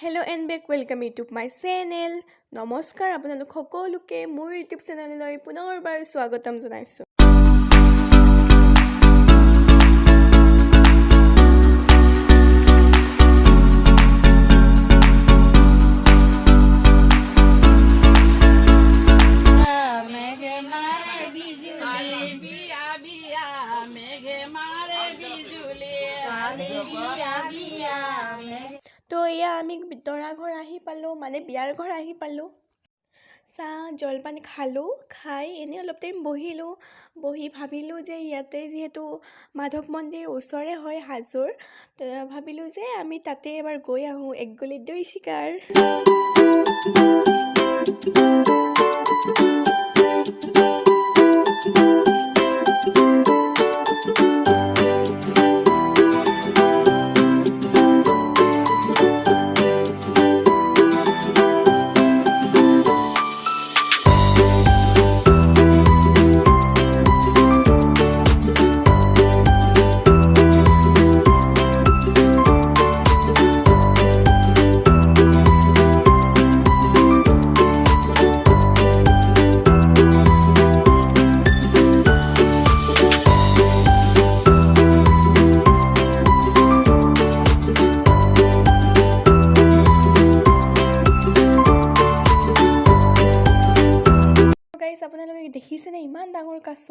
Hello and back, welcome to my channel. নমস্কাৰ আপোনালোক সকলোকে মোৰ YouTube চেনেললৈ পুনৰবাৰ স্বাগতম জনাইছো। তো এয়া আমি দৰা ঘৰ আহি পালো মানে বিয়াৰ ঘৰ আহি পালো চাহ জলপান খালো খাই এনে অলপ টাইম বহি ভাবিলো যে ইয়াতে যেহেতু মাধৱ মন্দিৰ ওচৰে হয় হাজোৰ তো ভাবিলো যে আমি তাতে এবাৰ গৈ আহো এক গলিত দৈ শিকাৰ আপোনালোকে দেখিছেনে ইমান ডাঙৰ কাছ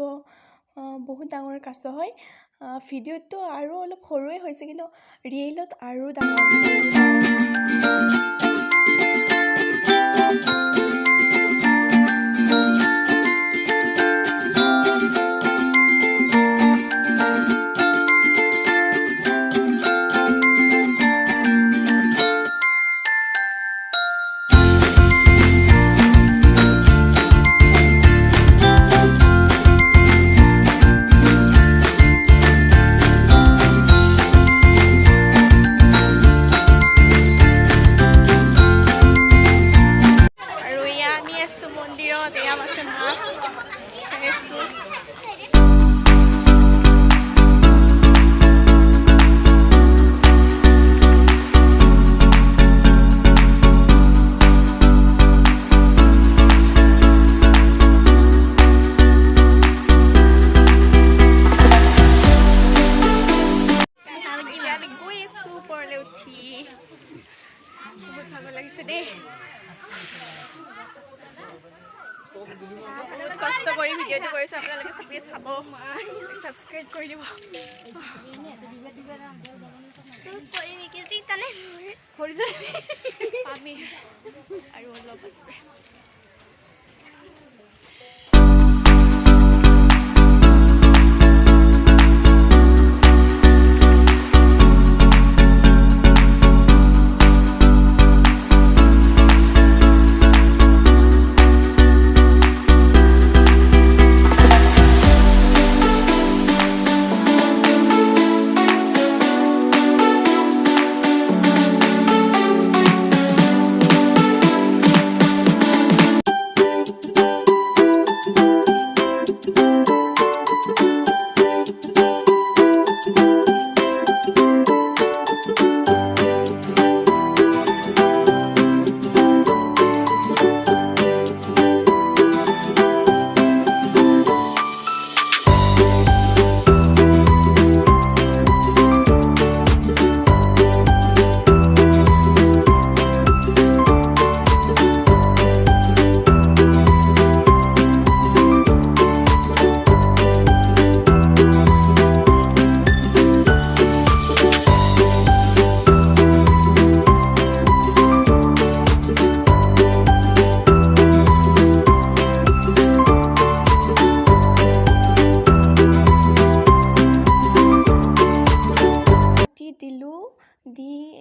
বহুত ডাঙৰ কাছ হয় ভিডিঅ'টো আৰু অলপ সৰুৱে হৈছে কিন্তু ৰিয়েলত আৰু ডাঙৰ কষ্ট কৰি ভিডিঅ'টো কৰিছো আপোনালোকে সবেই চাব সাবস্ক্ৰাইব কৰি দিব আমি আৰু অলপ আছে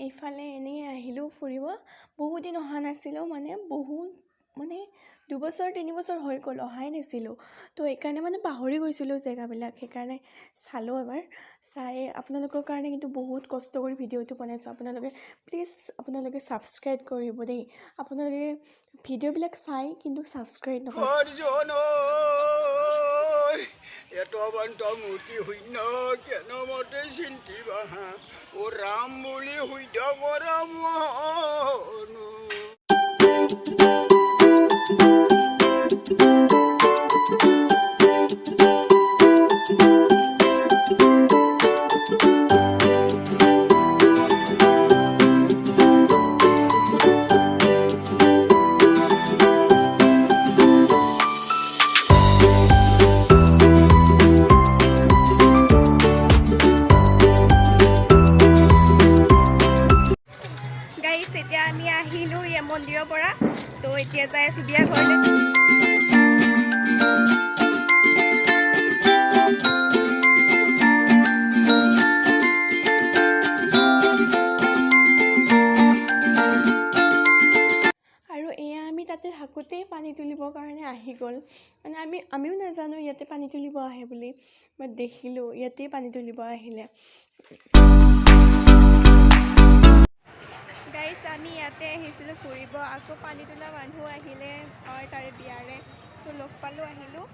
এইফালে এনে আহিলো ফুৰিব বহুত দিন অহা নাছিলো মানে 2 বছৰ 3 বছৰ হৈ গ'ল অহাই নাছিলো তো এইকাৰণে মানে পাহৰি গৈছিলো জেগাবিলাক সেইকাৰণে চালো এবাৰ চাই আপোনালোকৰ কাৰণে কিন্তু বহুত কষ্ট কৰি ভিডিঅ'টো বনাইছো আপোনালোকে প্লিজ আপোনালোকে সাবস্ক্ৰাইব কৰিব দেই আপোনালোকে ভিডিঅ'বিলাক চাই কিন্তু সাবস্ক্ৰাইব নকৰে এতবন্ত মূৰ্তি শূন্য কেন মতে চিন্তিবা ও ৰাম বুলি শুদ্ধ কৰাম গাইছ এতিয়া আমি আহিলোঁ এই মন্দিৰৰ পৰা তো এতিয়া যাই আছোঁ বিয়া ঘৰলৈ আৰু এয়া আমি তাতে থাকোঁতেই পানী তুলিবৰ কাৰণে আহি গ'ল মানে আমিও নাজানো ইয়াতে পানী তুলিব আহে বুলি বাট দেখিলোঁ ইয়াতেই পানী তুলিব আহিলে গাইছ আমি ইয়াতে আহিছিলোঁ ফুৰিব আকৌ পানী তোলা মানুহ আহিলে হয় তাৰে বিয়াৰে চ' লগ পালোঁ আহিলোঁ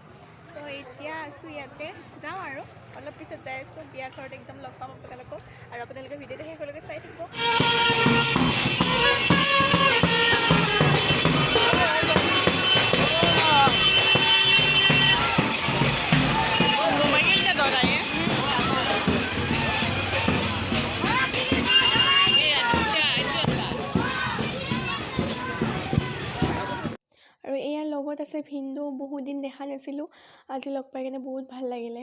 তো এতিয়া আছোঁ ইয়াতে যাওঁ আৰু অলপ পিছত যাই আছোঁ বিয়া ঘৰত একদম লগ পাম আপোনালোকক আৰু আপোনালোকে ভিডিঅ'টো শেষলৈকে চাই থাকিব আৰু এয়াৰ লগত আছে ভিনদেউ বহুত দিন দেখা নাছিলোঁ আজি লগ পাই কিনে বহুত ভাল লাগিলে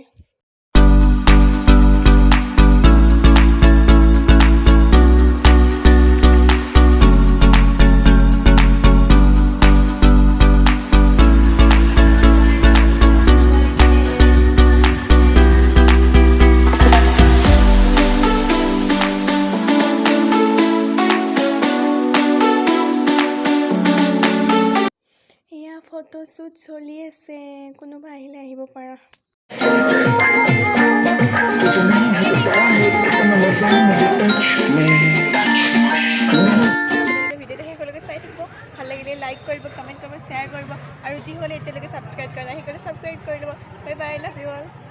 ফটোশ্বুট চলি আছে কোনোবা আহিলে আহিব পাৰা ভিডিঅ'টো শেষলৈকে চাই থাকিব ভাল লাগিলে লাইক কৰিব কমেণ্ট কৰিব শ্বেয়াৰ কৰিব আৰু যি হ'লে এতিয়ালৈকে ছাবস্ক্ৰাইব কৰা নাই সেইকাৰণে ছাবস্ক্ৰাইব কৰি ল'ব bye bye love you all